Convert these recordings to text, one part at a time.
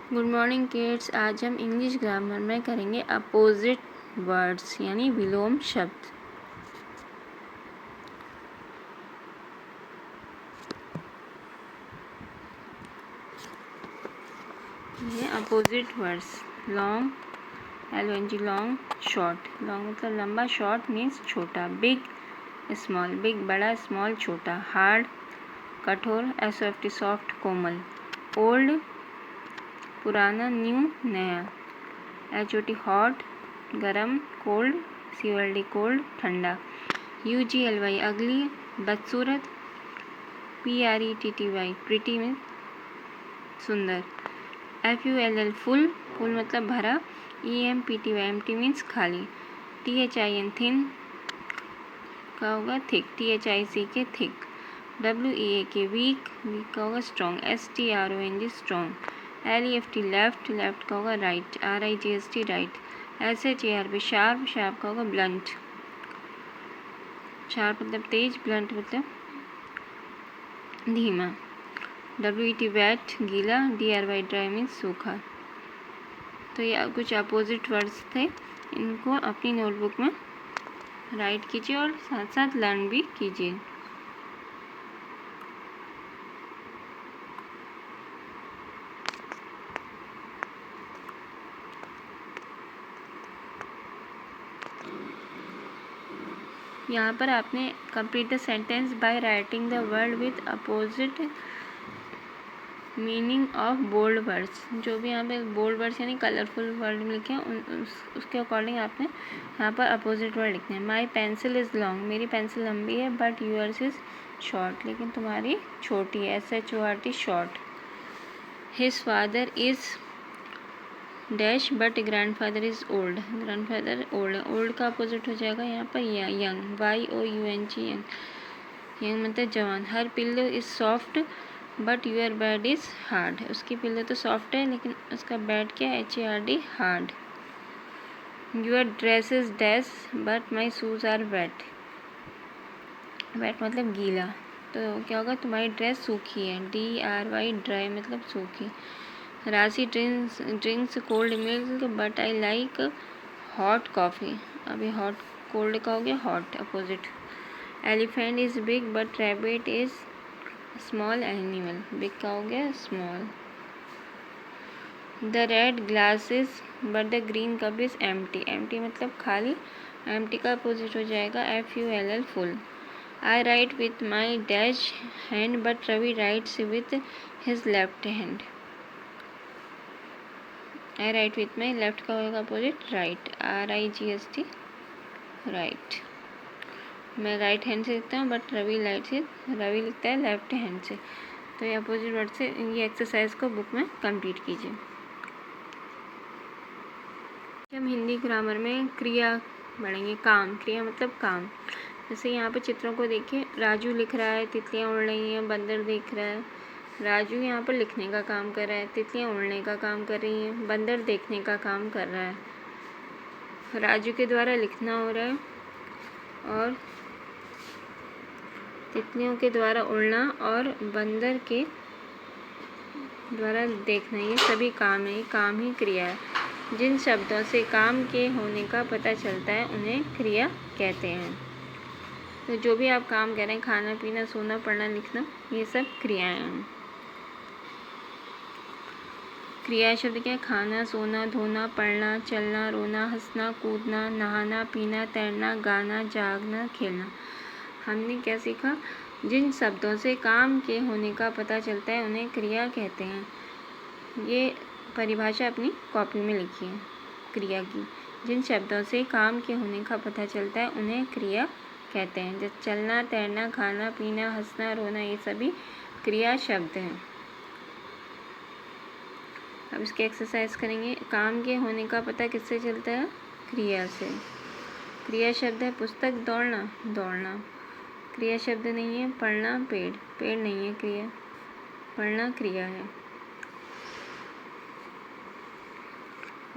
Good morning kids. आज हम English grammar में करेंगे अपोजिट वर्ड्स यानी विलोम शब्द। ये opposite words. Long, LONG long, short. Long मतलब लंबा, शॉर्ट मीन्स छोटा। बिग स्मॉल, बिग बड़ा, स्मॉल छोटा। हार्ड कठोर, SOFT सॉफ्ट कोमल। ओल्ड पुराना, न्यू नया। HOT हॉट गरम। कोल्ड COLD कोल्ड ठंडा। UGLY अगली बदसूरत। PRETTY प्रिटी में सुंदर। FULL फुल, फुल मतलब भरा। EMPTY एम्प्टी मीन्स खाली। THIN थिन का होगा thick. THICK thick. WEAK weak, weak का होगा strong. STRONG strong. LEFT left, left का होगा right. RIGST right. SHARP sharp, sharp का होगा ब्लंट। शार्प मतलब तेज, ब्लंट मतलब धीमा। WET वेट गीला। DRY ड्राई मीन्स सूखा। तो ये कुछ अपोजिट वर्ड्स थे, इनको अपनी नोटबुक में राइट कीजिए और साथ साथ लर्न भी कीजिए। यहाँ पर आपने complete the sentence by writing the word with opposite meaning of bold words. जो भी यहाँ पे बोल्ड वर्ड्स यानी कलरफुल वर्ड लिखे हैं उसके अकॉर्डिंग आपने यहाँ पर अपोजिट वर्ड लिखने हैं। माई पेंसिल इज़ लॉन्ग, मेरी पेंसिल लंबी है। बट यूअर्स इज़ शॉर्ट, लेकिन तुम्हारी छोटी है। SHORT short. His father is dash but grandfather is old, grandfather old है। ओल्ड का अपोजिट हो जाएगा यहाँ पर यंग। YOUNG यंग, यंग मतलब जवान। Her pillow is soft but your bed is hard, उसकी पिल्लो तो सॉफ्ट है लेकिन उसका बेड क्या है? HARD hard. Your dress is dash but my shoes are wet, wet मतलब गीला, तो क्या होगा? तुम्हारी ड्रेस सूखी है। DRY ड्राई मतलब सूखी। Rashi drinks cold milk but I like hot coffee, अभी हॉट कोल्ड का हो गया hot opposite. Elephant is big but rabbit is small animal, big का हो गया small. The red glasses but the green cup is empty, empty मतलब खाली। Empty का अपोजिट हो जाएगा FULL full. I write with my dash hand but Ravi writes with his left hand, I write with my left का होगा opposite right. RIGST right. मैं right hand से लिखता हूँ बट रवि रवि लिखता है लेफ्ट हैंड से। तो ये अपोजिट वर्ड से ये एक्सरसाइज को बुक में कंप्लीट कीजिए। हम हिंदी ग्रामर में क्रिया पढ़ेंगे। काम, क्रिया मतलब काम। जैसे यहाँ पर चित्रों को देखिए, राजू लिख रहा है, तितलियाँ उड़ रही हैं, बंदर देख रहा है। राजू यहाँ पर लिखने का काम कर रहा है, तितलियाँ उड़ने का काम कर रही हैं, बंदर देखने का काम कर रहा है। राजू के द्वारा लिखना हो रहा है और तितलियों के द्वारा उड़ना और बंदर के द्वारा देखना, ये सभी काम है, ये काम ही क्रिया है। जिन शब्दों से काम के होने का पता चलता है उन्हें क्रिया कहते हैं। तो जो भी आप काम कर रहे हैं, खाना पीना, सोना, पढ़ना, लिखना, ये सब क्रियाएं हैं। क्रिया शब्द क्या है? खाना, सोना, धोना, पढ़ना, चलना, रोना, हंसना, कूदना, नहाना, पीना, तैरना, गाना, जागना, खेलना। हमने क्या सीखा? जिन शब्दों से काम के होने का पता चलता है उन्हें क्रिया कहते हैं। ये परिभाषा अपनी कॉपी में लिखिए क्रिया की। जिन शब्दों से काम के होने का पता चलता है उन्हें क्रिया कहते हैं। जैसे चलना, तैरना, खाना पीना, हंसना, रोना, ये सभी क्रिया शब्द हैं। अब इसकी एक्सरसाइज करेंगे। काम के होने का पता किससे चलता है? क्रिया से। क्रिया शब्द है पुस्तक, दौड़ना, दौड़ना। क्रिया शब्द नहीं है पढ़ना, पेड़, पेड़ नहीं है क्रिया, पढ़ना क्रिया है।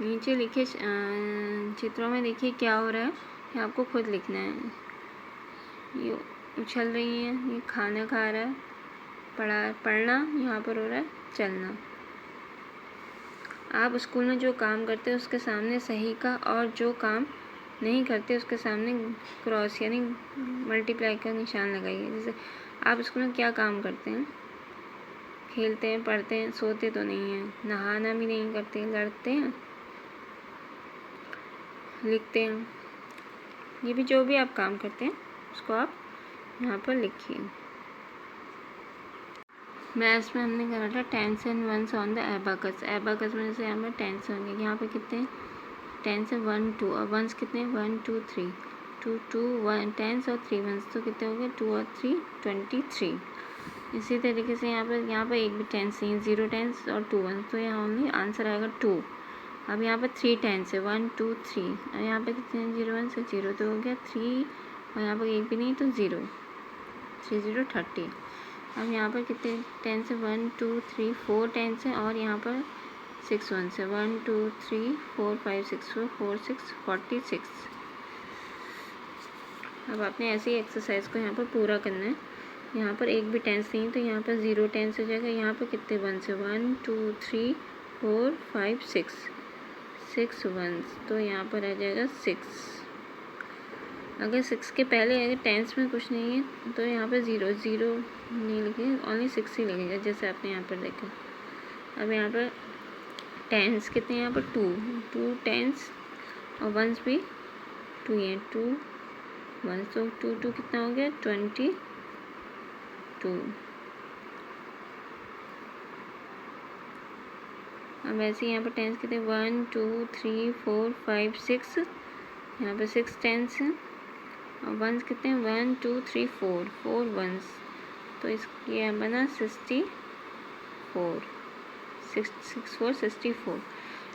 नीचे लिखे चित्रों में देखिए क्या हो रहा है, ये आपको खुद लिखना है। ये उछल रही है, ये खाना खा रहा है, पढ़ना यहाँ पर हो रहा है चलना। आप स्कूल में जो काम करते हैं उसके सामने सही का और जो काम नहीं करते उसके सामने क्रॉस यानी मल्टीप्लाई का निशान लगाइए। जैसे आप स्कूल में क्या काम करते हैं? खेलते हैं, पढ़ते हैं, सोते तो नहीं हैं, नहाना भी नहीं करते, लड़ते हैं, लिखते हैं। ये भी जो भी आप काम करते हैं उसको आप यहाँ पर लिखिए। मैथ्स में हमने करा था tens and ones on the abacus. Abacus में जैसे हमें टेंस होंगे, यहाँ पे कितने हैं? टेंस है 1 2 और वंस कितने? 1 2 3 2 2 1 टेंस और 3 वंस, तो कितने हो गए? 2 और 3 23। इसी तरीके से यहाँ पर एक भी टेंस नहीं है, 0 टेंस और 2 वंस, तो यहाँ ओनली आंसर आएगा 2। अब यहाँ पर 3 टेंस है 1 2 3 और यहाँ पे कितने 0 वंस है? 0, तो हो गया 3 और यहाँ पर एक भी नहीं तो 0, 3 0 30। अब यहाँ पर कितने टेंस है? 1 2 3 4 टेंस है और यहाँ पर 6 वंस है 1 2 3 4 5 6 4 6 46। अब आपने ऐसे ही एक्सरसाइज को यहाँ पर पूरा करना है। यहाँ पर एक भी टेंस नहीं तो यहाँ पर 0 टेंस हो जाएगा। यहाँ पर कितने वंस है? 1 2 3 4 5 6 वंस, तो यहाँ पर आ जाएगा 6। अगर 6 के पहले अगर टेंस में कुछ नहीं है तो यहाँ पर 0 नहीं लिखेंगे, ओनली 6 ही लगेगा, जैसे आपने यहाँ पर देखा। अब यहाँ पर टेंस कितने? यहाँ पर 2 टेंस और वंस भी 2 हैं, 2 वंस, तो 2 कितना हो गया? 22। अब ऐसे यहाँ पर टेंस कितने? 1 2 3 4 5 6, यहाँ पर 6 टेंस हैं और वंस कितने हैं? 1 2 3 4 वंस, तो इसके बना 64 64।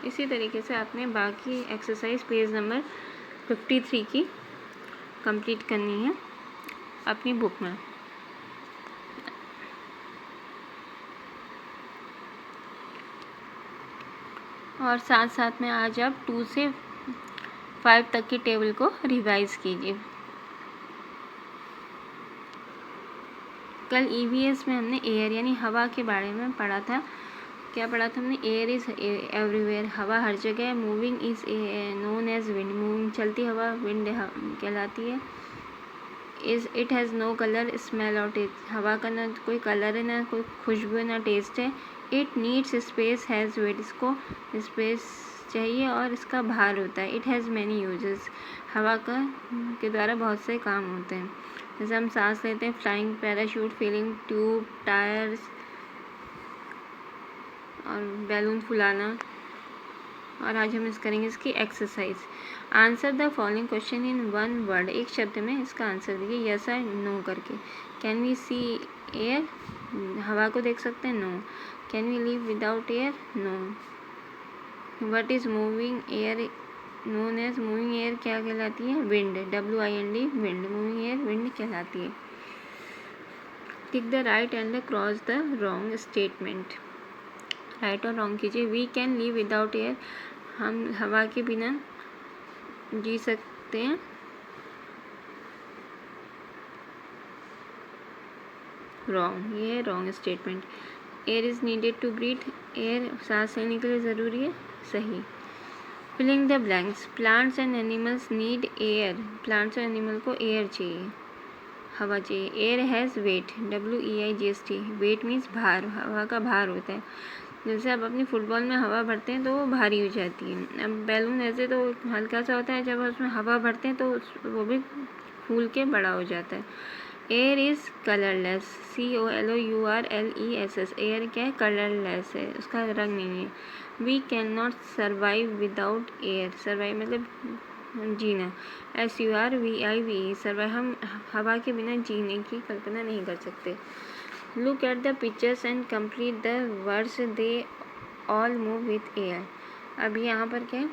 इसी तरीके से आपने बाकी एक्सरसाइज पेज नंबर 53 की कंप्लीट करनी है अपनी बुक में। और साथ साथ में आज आप 2 से 5 तक की टेबल को रिवाइज कीजिए। कल ईवीएस में हमने एयर यानी हवा के बारे में पढ़ा था। क्या पढ़ा था हमने? एयर इज़ एवरीवेयर, हवा हर जगह है। Moving is known as wind, moving चलती हवा विंड कहलाती है। It has no colour smell और टेस्ट, हवा का ना कोई कलर है, ना कोई खुशबू है, ना टेस्ट है। It needs space has wait, इसको स्पेस चाहिए और इसका भार होता है। इट हैज़ मैनी यूजेस, हवा के द्वारा बहुत से काम होते हैं। जैसे हम सांस लेते हैं, flying, parachute, feeling tube, tyres और बैलून फुलाना। और आज हम करेंगे इसकी exercise. Answer the following question in 1 word, एक शब्द में इसका आंसर दीजिए यस और नो करके। कैन वी सी एयर, हवा को देख सकते हैं? No. Can we live without air? No. What is moving air known as, moving air क्या कहलाती है? Wind, WIND, wind, moving air wind कहलाती है। Tick the right and cross the wrong statement, right और रॉन्ग कीजिए। We can live without air, हम हवा के बिना जी सकते हैं। रॉन्ग, ये है wrong statement. Air is needed to breathe, air सांस लेने के लिए ज़रूरी है। सही। Filling the blanks, plants and animals need air, plants और एनिमल को एयर चाहिए, हवा चाहिए। Air has weight, WEIGHT, weight means भार, हवा का भार होता है। जैसे आप अपनी फुटबॉल में हवा भरते हैं तो वो भारी हो जाती है। अब बैलून ऐसे तो हल्का सा होता है, जब उसमें हवा भरते हैं तो वो भी फूल के बड़ा हो जाता है। Air is colourless, COLOURLESS, air क्या है? कलरलेस है, उसका रंग नहीं है। We can not survive without air, survive मतलब जीना, SURVIVE, सर्वाइव, हम हवा के बिना जीने की कल्पना नहीं कर सकते। Look at the pictures and complete the words, they all move with air. अब यहाँ पर क्या है?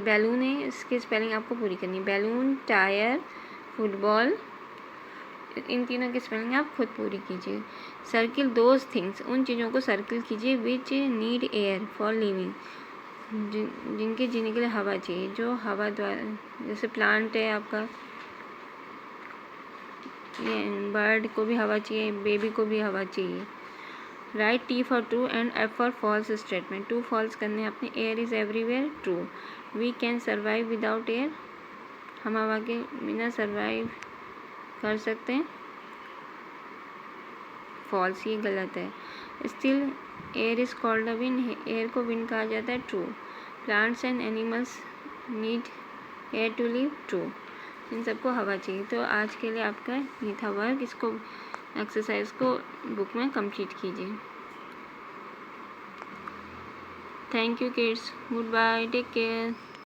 बैलून है, इसकी स्पेलिंग आपको पूरी करनी है। बैलून, टायर, फुटबॉल, इन तीनों की स्पेलिंग आप खुद पूरी कीजिए। सर्किल दोज थिंग्स, उन चीज़ों को सर्किल कीजिए which need air for living, जिनके जीने के लिए हवा चाहिए, जो हवा द्वारा, जैसे प्लांट है आपका, ये बर्ड को भी हवा चाहिए, बेबी को भी हवा चाहिए। Right T for true and F for false statement. To false करने अपने। Air is everywhere, true. We can survive without air, हम हवा के बिना सर्वाइव कर सकते हैं, फॉल्स, ये गलत है। Still air is called a wind, air को विंड कहा जाता है, true. Plants and animals need air to live, true. इन सबको हवा चाहिए। तो आज के लिए आपका ये था वर्क, इसको एक्सरसाइज को बुक में कंप्लीट कीजिए। Thank you kids, goodbye, take care.